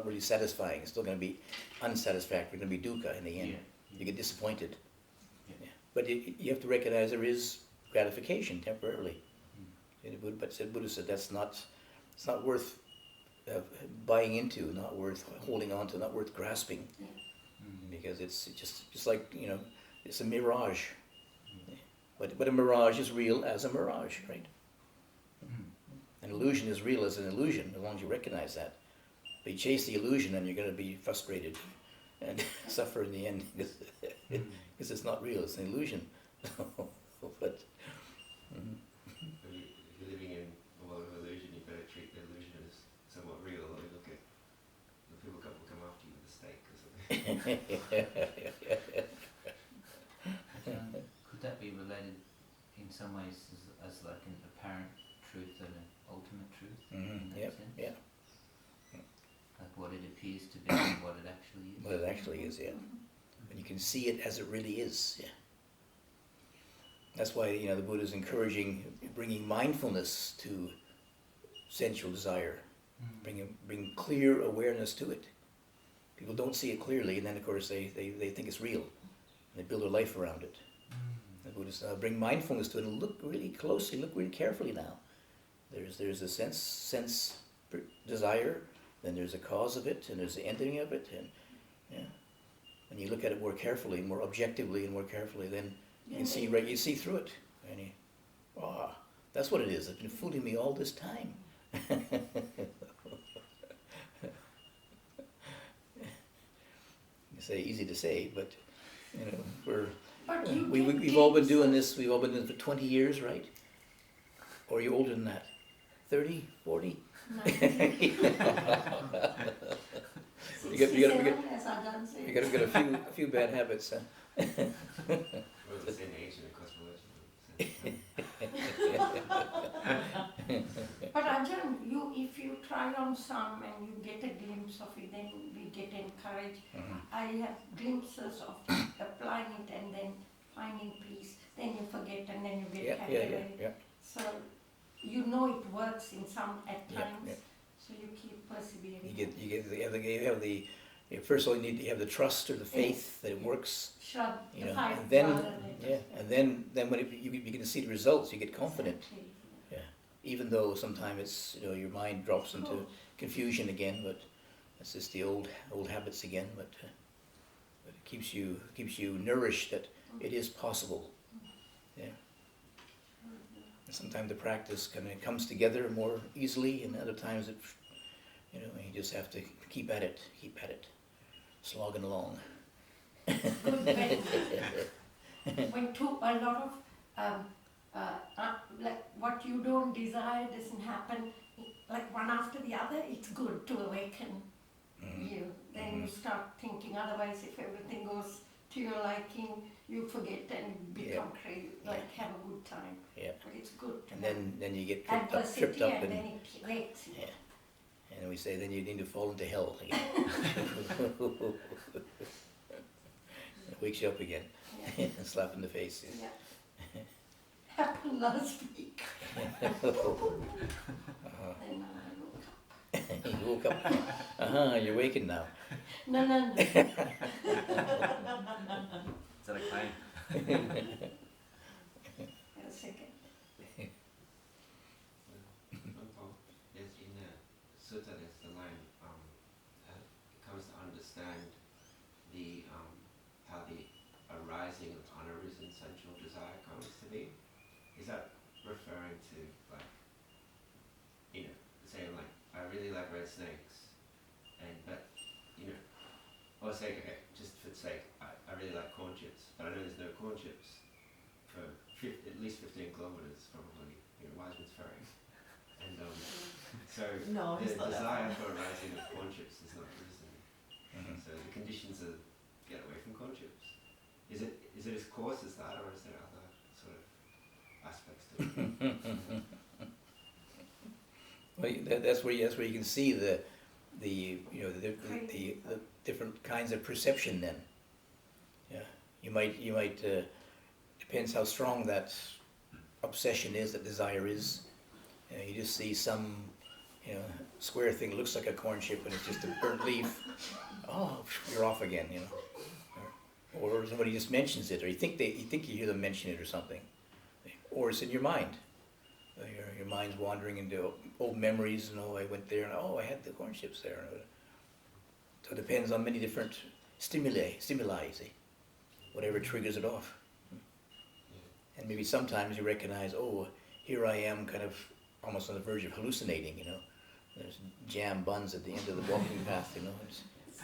really satisfying. It's still going to be unsatisfactory. It's going to be dukkha in the end. Yeah. You get disappointed. Yeah. Yeah. But you have to recognize there is gratification temporarily. But Buddha said it's not worth buying into, not worth holding on to, not worth grasping, because it's just like, you know, it's a mirage. But a mirage is real as a mirage, right? An illusion is real as an illusion, as long as you recognize that. But you chase the illusion and you're going to be frustrated and suffer in the end because it's not real, it's an illusion. But If you're living in a world of illusion, you better treat the illusion as somewhat real, or look at the people will come after you with a stake or something. Could that be related in some ways as like an apparent truth and an ultimate truth in that sense? Yeah. Like what it appears to be and what it actually is? What it actually is, yeah. And you can see it as it really is, yeah. That's why, you know, the Buddha is encouraging bringing mindfulness to sensual desire, bring clear awareness to it. People don't see it clearly, and then of course they think it's real. They build their life around it. The Buddha says, bring mindfulness to it and look really closely, look really carefully now. There's a sense desire, then there's a cause of it, and there's the ending of it, and yeah. When you look at it more carefully, more objectively and more carefully, then you can see you see through it. And that's what it is. It's been fooling me all this time. You say easy to say, but you know, we've all been doing this. We've all been doing it for 20 years, right? Or are you older than that? 30, 40? You got a few bad habits, huh? We're the same age in the cosmology. But Ajahn, if you try on some and you get a glimpse of it, then we get encouraged. I have glimpses of applying it and then finding peace. Then you forget and then you get carried away. Yeah. So you know it works in some at times. Yeah. So you keep persevering. You have the first of all you have the trust or the faith that it works. Sure. You know, and then when you begin to see the results, you get confident. Exactly. Yeah. Even though sometimes it's, you know, your mind drops into confusion again, but that's just the old habits again. But it keeps you nourished that it is possible. Yeah. And sometimes the practice kind of comes together more easily, and other times it, you know, you just have to keep at it, slogging along. Good when a lot of like what you don't desire doesn't happen, like one after the other, it's good to awaken you. Then you start thinking, otherwise if everything goes to your liking, you forget and become crazy, like have a good time. Yeah. But it's good to And then you get adversity tripped up and then it wakes you. yeah. And we say then you need to fall into hell again. It wakes you up again. Yeah. Slap in the face. Yeah. Happened last week. And I woke up. You woke up. You're waking now. No. Is that a claim? A second. There's in the Sutta, there's the line, it comes to understand the how the arising of unarisen sensual desire comes to be. Is that referring to, like, you know, saying like, I really like red snakes, but you know, or say, okay, just for the sake, I really like corn chips, but I know there's no corn chips for at least 15 kilometers from, you know, Wiseman's Ferry. And So No, the it's not that desire far. for arising of corn chips is not reason. Mhm. So the conditions are get away from corn chips. Is it as coarse as that, or is there other sort of aspects to it? Well, that's where you can see the the different kinds of perception. Then, yeah, you might depends how strong that obsession is, that desire is. You just see some square thing that looks like a corn chip and it's just a burnt leaf. Oh, you're off again. Or somebody just mentions it, or you think you hear them mention it or something, or it's in your mind. Your mind's wandering into old memories, and I went there, and I had the corn chips there. So it depends on many different stimuli, see, whatever triggers it off. And maybe sometimes you recognize, here I am, kind of almost on the verge of hallucinating. There's jam buns at the end of the walking path. It's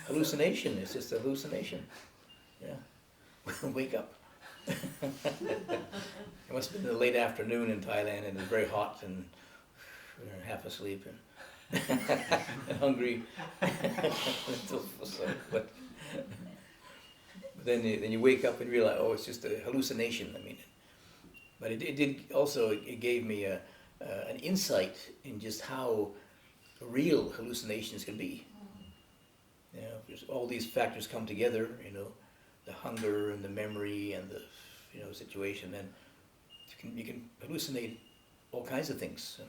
hallucination. It's just a hallucination. Yeah, wake up. It must have been the late afternoon in Thailand, and it was very hot, and we were half asleep and, and hungry. But then you wake up and realize, it's just a hallucination. But it did also, it gave me an insight in just how real hallucinations can be. Because all these factors come together, the hunger and the memory and the situation, and you can hallucinate all kinds of things,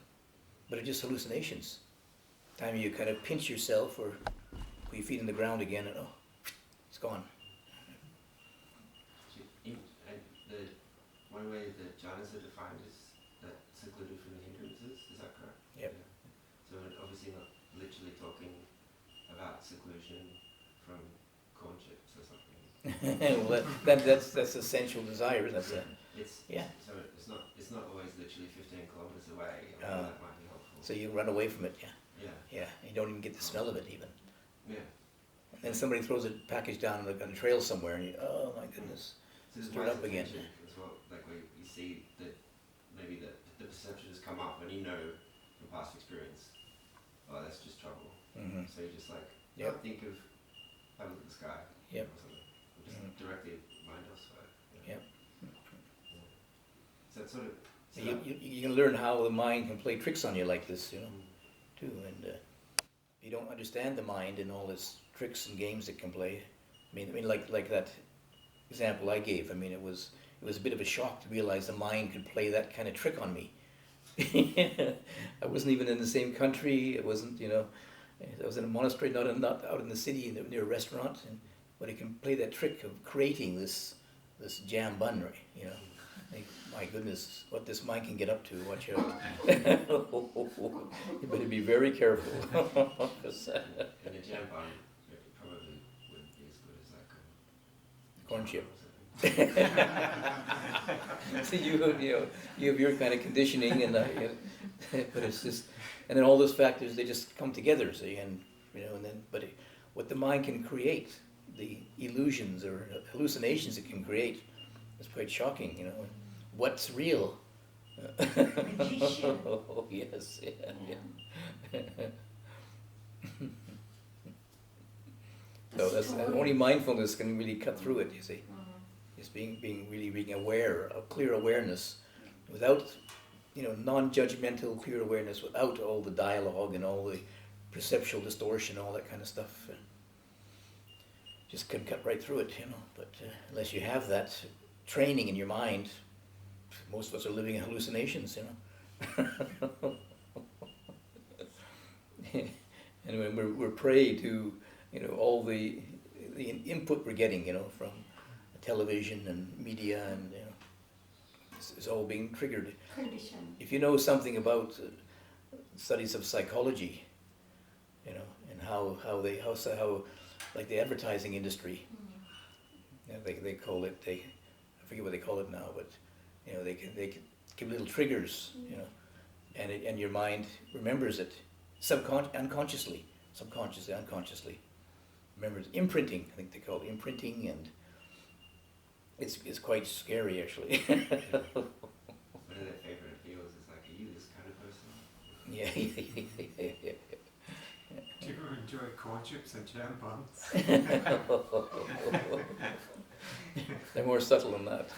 but it's just hallucinations. Time you kind of pinch yourself or put your feet in the ground again, and it's gone. One way that jhanas are defined is that secluded from the hindrances. Is that correct? Yep. Yeah. So we're obviously not literally talking about seclusion from corn chips or something. Well, that's essential desire, isn't it? Yeah. So it's not always literally 15 kilometers away. That might be helpful. So you run away from it, yeah. Yeah. Yeah, you don't even get the smell of it even. Yeah. And then somebody throws a package down on the trail somewhere, and oh my goodness, So stir it up again. As well, like we see that maybe the perception has come up, and from past experience, that's just trouble. Mm-hmm. So you're just like, Yep. think of, have a look at the sky. Yep. Or something. Or just directly mind elsewhere. Yep. So it's sort of. So You can learn how the mind can play tricks on you like this, too. And you don't understand the mind and all its tricks and games it can play. I mean, like that example I gave. It was a bit of a shock to realize the mind could play that kind of trick on me. I wasn't even in the same country. It wasn't, I was in a monastery, not out in the city near a restaurant, but it can play that trick of creating this jam bun, right? Like, my goodness, what this mind can get up to, watch out. You better be very careful. and the jam bun probably wouldn't be as good as like a Corn chip. or something. See, you have your kind of conditioning, and but it's just, and then all those factors, they just come together. See, and what the mind can create, the illusions or hallucinations it can create, is quite shocking. What's real? Magician. Oh yes, yeah. So that's only mindfulness can really cut through it. You see. Just being aware, of clear awareness, without, non-judgmental clear awareness, without all the dialogue and all the perceptual distortion, all that kind of stuff. Just can cut right through it, But unless you have that training in your mind, most of us are living in hallucinations, And when we're prey to, all the input we're getting, from television and media, and it's all being triggered. Condition. If you know something about studies of psychology, and how like the advertising industry, they call it, I forget what they call it now, but they can give little triggers, and your mind remembers it unconsciously, remembers imprinting. I think they call it imprinting, and it's quite scary actually. One of their favorite appeals is like, are you this kind of person? Yeah. corn chips and jam buns. They're more subtle than that.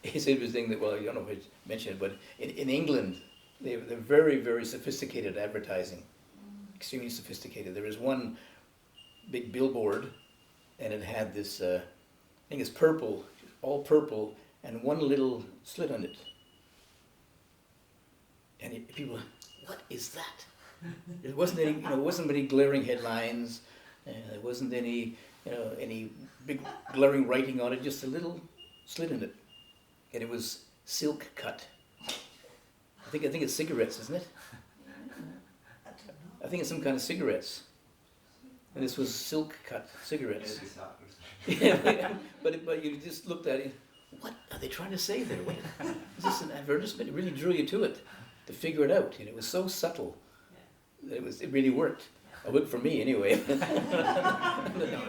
It's interesting that, well, I don't know if I mentioned it, but in England, they're very, very sophisticated advertising, extremely sophisticated. There was one big billboard, and it had this, I think it's purple, all purple, and one little slit on it. And people, what is that? It wasn't any, it wasn't any glaring headlines. There wasn't any, any big glaring writing on it. Just a little slit in it, and it was silk cut. I think it's cigarettes, isn't it? I think it's some kind of cigarettes. And this was silk cut cigarettes. Yeah, but you just looked at it. What are they trying to say there? What, is this an advertisement? It really drew you to it, to figure it out. It was so subtle that it really worked. It worked for me anyway. Did you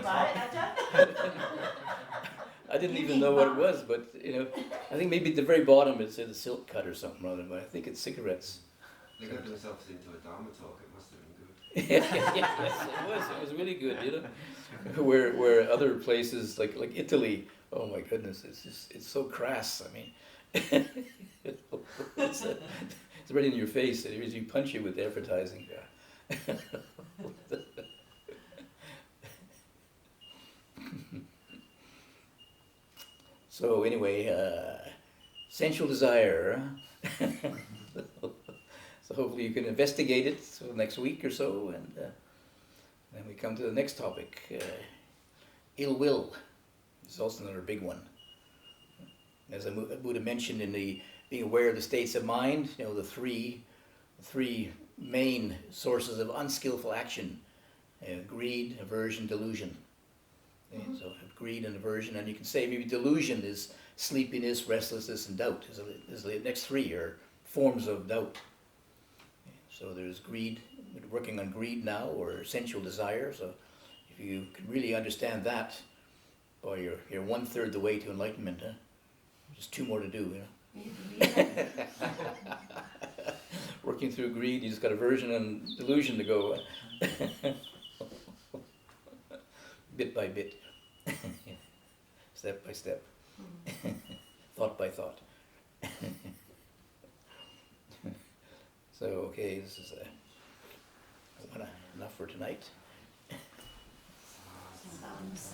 buy it, Ajahn? I didn't even know what it was, but I think maybe at the very bottom it said a silk cut or something rather, but I think it's cigarettes. They got themselves into a Dharma talk, it must have been good. Yes, it was really good, Where other places like Italy, oh my goodness, it's so crass. I mean, it's right in your face. It really punch you with advertising. So anyway, sensual desire. So hopefully you can investigate it next week or so, and then we come to the next topic, ill will. It's also another big one. As the Buddha mentioned in the being aware of the states of mind, the three main sources of unskillful action: greed, aversion, delusion. And so greed and aversion, and you can say maybe delusion is sleepiness, restlessness, and doubt. Is the next three are forms of doubt. So there's greed, we're working on greed now, or sensual desire. So if you can really understand that, boy, you're 1/3 the way to enlightenment. Just 2 more to do. Working through greed, you just got aversion and delusion to go. Bit by bit, step by step, thought by thought. So, okay, this is enough for tonight. Sounds